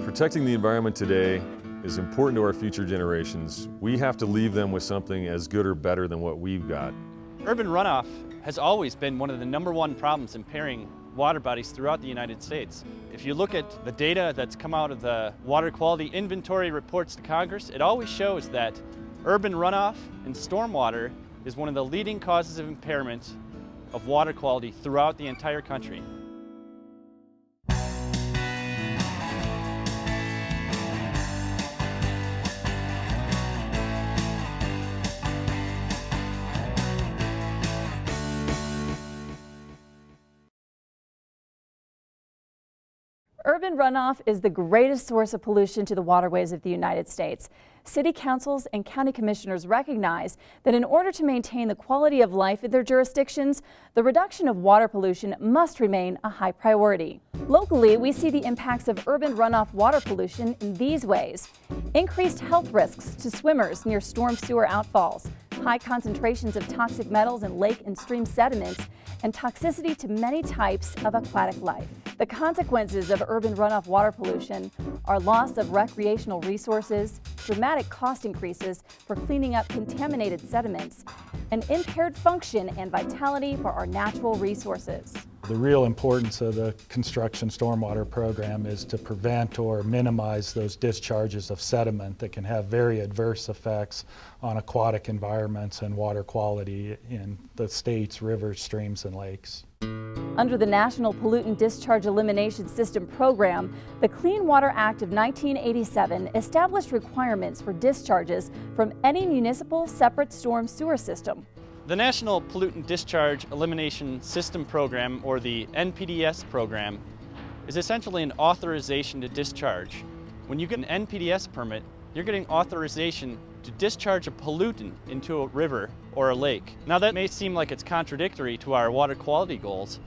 Protecting the environment today is important to our future generations. We have to leave them with something as good or better than what we've got. Urban runoff has always been one of the #1 problems impairing water bodies throughout the United States. If you look at the data that's come out of the water quality inventory reports to Congress, it always shows that urban runoff and stormwater is one of the leading causes of impairment of water quality throughout the entire country. Urban runoff is the greatest source of pollution to the waterways of the United States. City councils and county commissioners recognize that in order to maintain the quality of life in their jurisdictions, the reduction of water pollution must remain a high priority. Locally, we see the impacts of urban runoff water pollution in these ways: increased health risks to swimmers near storm sewer outfalls, high concentrations of toxic metals in lake and stream sediments, and toxicity to many types of aquatic life. The consequences of urban runoff water pollution are loss of recreational resources, dramatic cost increases for cleaning up contaminated sediments, and impaired function and vitality for our natural resources. The real importance of the construction stormwater program is to prevent or minimize those discharges of sediment that can have very adverse effects on aquatic environments and water quality in the state's rivers, streams, and lakes. Under the National Pollutant Discharge Elimination System program, the Clean Water Act of 1987 established requirements for discharges from any municipal separate storm sewer system. The National Pollutant Discharge Elimination System program, or the NPDES program, is essentially an authorization to discharge. When you get an NPDES permit, you're getting authorization to discharge a pollutant into a river or a lake. Now that may seem like it's contradictory to our water quality goals,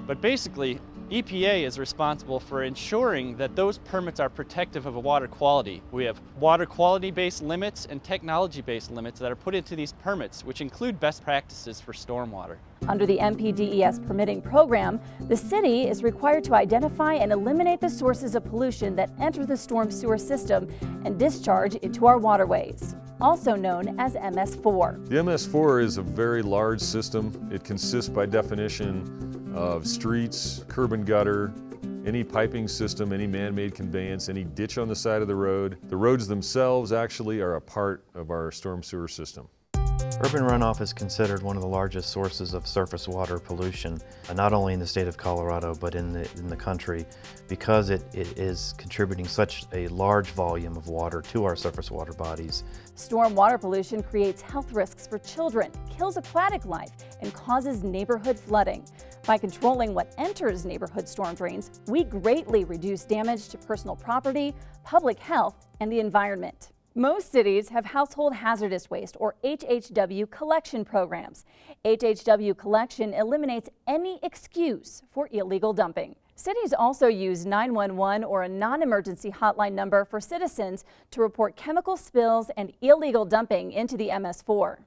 but basically EPA is responsible for ensuring that those permits are protective of water quality. We have water quality-based limits and technology-based limits that are put into these permits, which include best practices for stormwater. Under the NPDES permitting program, the city is required to identify and eliminate the sources of pollution that enter the storm sewer system and discharge into our waterways, also known as MS4. The MS4 is a very large system. It consists by definition of streets, curb and gutter, any piping system, any man-made conveyance, any ditch on the side of the road. The roads themselves actually are a part of our storm sewer system. Urban runoff is considered one of the largest sources of surface water pollution, not only in the state of Colorado, but in the country, because it is contributing such a large volume of water to our surface water bodies. Storm water pollution creates health risks for children, kills aquatic life, and causes neighborhood flooding. By controlling what enters neighborhood storm drains, we greatly reduce damage to personal property, public health, and the environment. Most cities have household hazardous waste, or HHW, collection programs. HHW collection eliminates any excuse for illegal dumping. Cities also use 911 or a non-emergency hotline number for citizens to report chemical spills and illegal dumping into the MS4.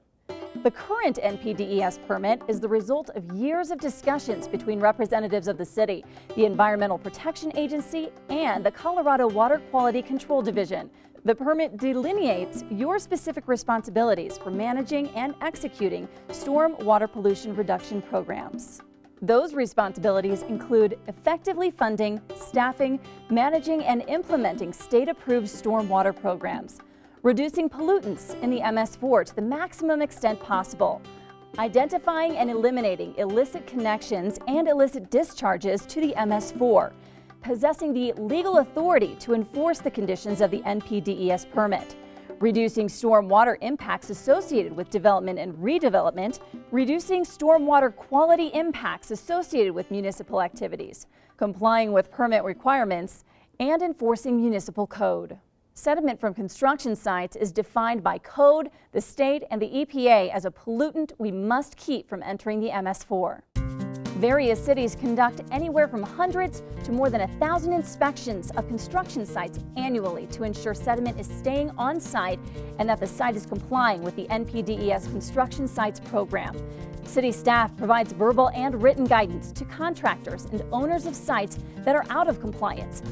The current NPDES permit is the result of years of discussions between representatives of the city, the Environmental Protection Agency, and the Colorado Water Quality Control Division. The permit delineates your specific responsibilities for managing and executing storm water pollution reduction programs. Those responsibilities include effectively funding, staffing, managing, and implementing state-approved stormwater programs, reducing pollutants in the MS4 to the maximum extent possible, identifying and eliminating illicit connections and illicit discharges to the MS4, possessing the legal authority to enforce the conditions of the NPDES permit, reducing stormwater impacts associated with development and redevelopment, reducing stormwater quality impacts associated with municipal activities, complying with permit requirements, and enforcing municipal code. Sediment from construction sites is defined by code, the state, and the EPA as a pollutant we must keep from entering the MS4. Various cities conduct anywhere from hundreds to more than 1,000 inspections of construction sites annually to ensure sediment is staying on site and that the site is complying with the NPDES construction sites program. City staff provides verbal and written guidance to contractors and owners of sites that are out of compliance.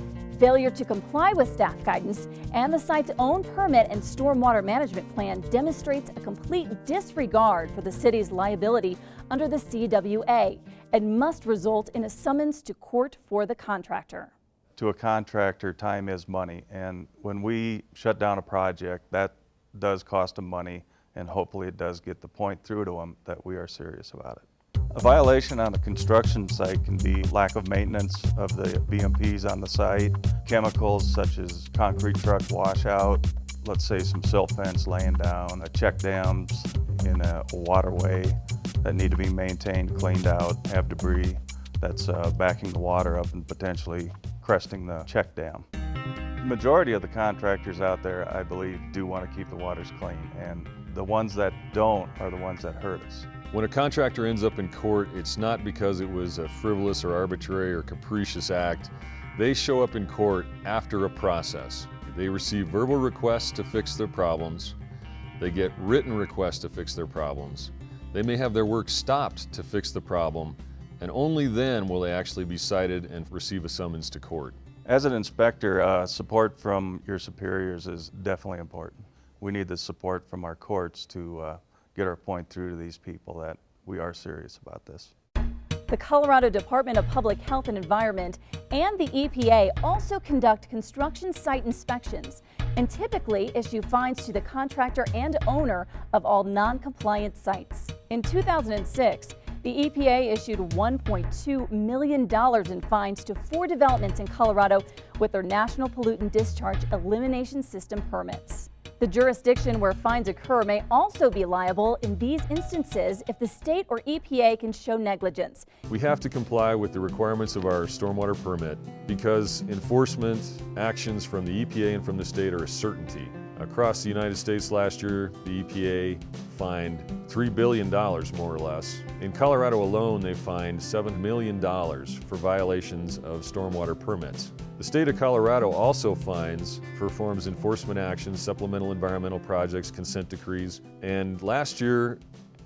Failure to comply with staff guidance and the site's own permit and stormwater management plan demonstrates a complete disregard for the city's liability under the CWA and must result in a summons to court for the contractor. To a contractor, time is money, and when we shut down a project, that does cost them money, and hopefully it does get the point through to them that we are serious about it. A violation on a construction site can be lack of maintenance of the BMPs on the site, chemicals such as concrete truck washout, let's say some silt fence laying down, check dams in a waterway that need to be maintained, cleaned out, have debris that's backing the water up and potentially cresting the check dam. The majority of the contractors out there, I believe, do want to keep the waters clean, and the ones that don't are the ones that hurt us. When a contractor ends up in court, it's not because it was a frivolous or arbitrary or capricious act. They show up in court after a process. They receive verbal requests to fix their problems. They get written requests to fix their problems. They may have their work stopped to fix the problem, and only then will they actually be cited and receive a summons to court. As an inspector, support from your superiors is definitely important. We need the support from our courts to get our point through to these people that we are serious about this. The Colorado Department of Public Health and Environment and the EPA also conduct construction site inspections and typically issue fines to the contractor and owner of all non-compliant sites. In 2006, the EPA issued $1.2 million in fines to 4 developments in Colorado with their National Pollutant Discharge Elimination System permits. The jurisdiction where fines occur may also be liable in these instances if the state or EPA can show negligence. We have to comply with the requirements of our stormwater permit because enforcement actions from the EPA and from the state are a certainty. Across the United States last year, the EPA fined $3 billion more or less. In Colorado alone, they fined $7 million for violations of stormwater permits. The state of Colorado also performs enforcement actions, supplemental environmental projects, consent decrees, and last year,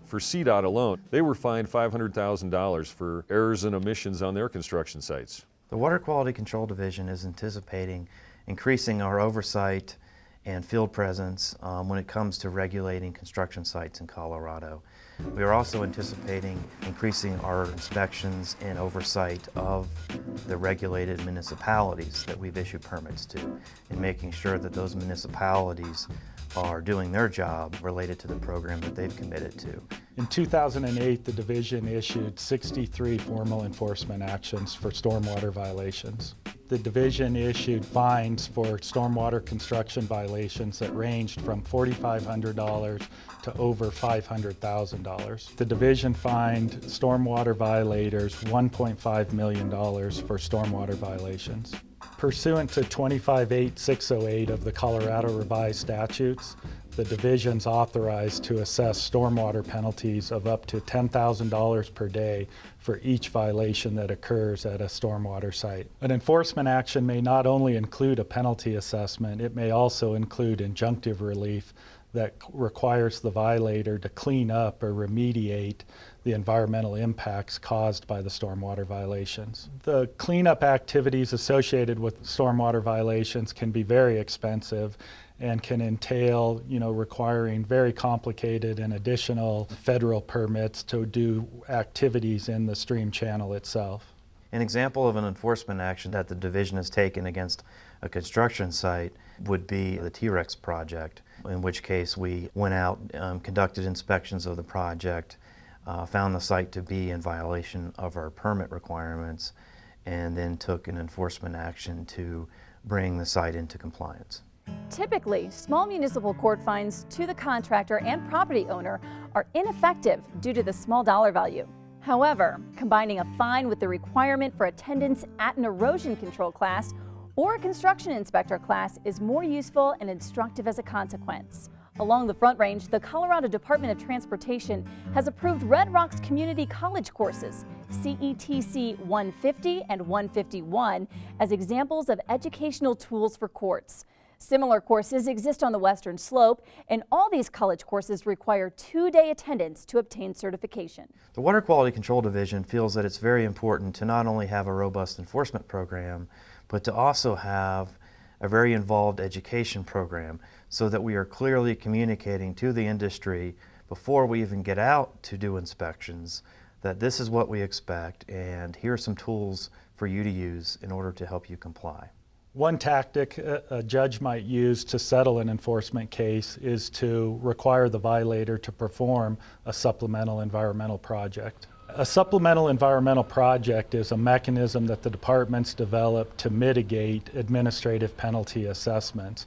for CDOT alone, they were fined $500,000 for errors and omissions on their construction sites. The Water Quality Control Division is anticipating increasing our oversight and field presence when it comes to regulating construction sites in Colorado. We are also anticipating increasing our inspections and oversight of the regulated municipalities that we've issued permits to, and making sure that those municipalities are doing their job related to the program that they've committed to. In 2008, the division issued 63 formal enforcement actions for stormwater violations. The division issued fines for stormwater construction violations that ranged from $4,500 to over $500,000. The division fined stormwater violators $1.5 million for stormwater violations. Pursuant to 258608 of the Colorado Revised Statutes, the division's authorized to assess stormwater penalties of up to $10,000 per day for each violation that occurs at a stormwater site. An enforcement action may not only include a penalty assessment, it may also include injunctive relief that requires the violator to clean up or remediate the environmental impacts caused by the stormwater violations. The cleanup activities associated with stormwater violations can be very expensive and can entail, requiring very complicated and additional federal permits to do activities in the stream channel itself. An example of an enforcement action that the division has taken against a construction site would be the T-Rex project, in which case we went out, conducted inspections of the project, found the site to be in violation of our permit requirements, and then took an enforcement action to bring the site into compliance. Typically, small municipal court fines to the contractor and property owner are ineffective due to the small dollar value. However, combining a fine with the requirement for attendance at an erosion control class or a construction inspector class is more useful and instructive as a consequence. Along the Front Range, the Colorado Department of Transportation has approved Red Rocks Community College courses, CETC 150 and 151, as examples of educational tools for courts. Similar courses exist on the Western Slope, and all these college courses require 2-day attendance to obtain certification. The Water Quality Control Division feels that it's very important to not only have a robust enforcement program, but to also have a very involved education program so that we are clearly communicating to the industry before we even get out to do inspections that this is what we expect and here are some tools for you to use in order to help you comply. One tactic a judge might use to settle an enforcement case is to require the violator to perform a supplemental environmental project. A supplemental environmental project is a mechanism that the departments develop to mitigate administrative penalty assessments.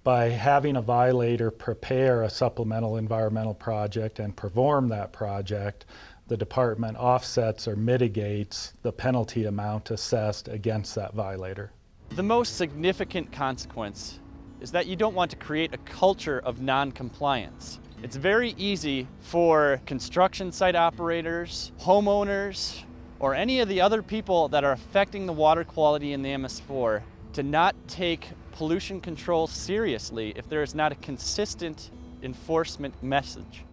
By having a violator prepare a supplemental environmental project and perform that project, the department offsets or mitigates the penalty amount assessed against that violator. The most significant consequence is that you don't want to create a culture of non-compliance. It's very easy for construction site operators, homeowners, or any of the other people that are affecting the water quality in the MS4 to not take pollution control seriously if there is not a consistent enforcement message.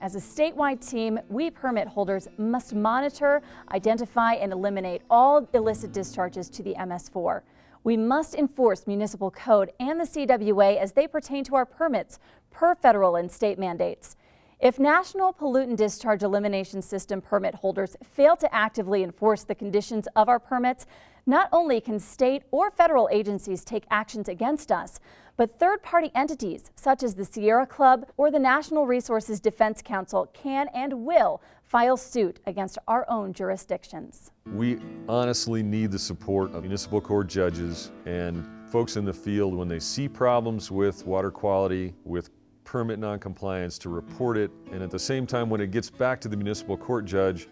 As a statewide team, we permit holders must monitor, identify, and eliminate all illicit discharges to the MS4. We must enforce municipal code and the CWA as they pertain to our permits per federal and state mandates. If National Pollutant Discharge Elimination System permit holders fail to actively enforce the conditions of our permits, not only can state or federal agencies take actions against us, but third-party entities such as the Sierra Club or the National Resources Defense Council can and will file suit against our own jurisdictions. We honestly need the support of municipal court judges and folks in the field when they see problems with water quality, with permit noncompliance, to report it, and at the same time when it gets back to the municipal court judge,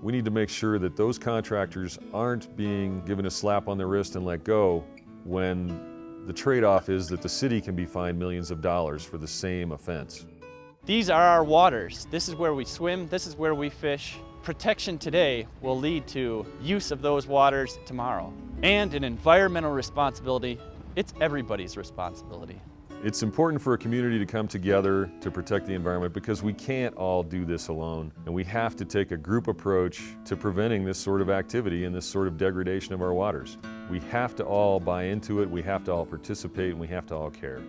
we need to make sure that those contractors aren't being given a slap on the wrist and let go when the trade-off is that the city can be fined millions of dollars for the same offense. These are our waters. This is where we swim, this is where we fish. Protection today will lead to use of those waters tomorrow. And an environmental responsibility, it's everybody's responsibility. It's important for a community to come together to protect the environment because we can't all do this alone, and we have to take a group approach to preventing this sort of activity and this sort of degradation of our waters. We have to all buy into it, we have to all participate, and we have to all care.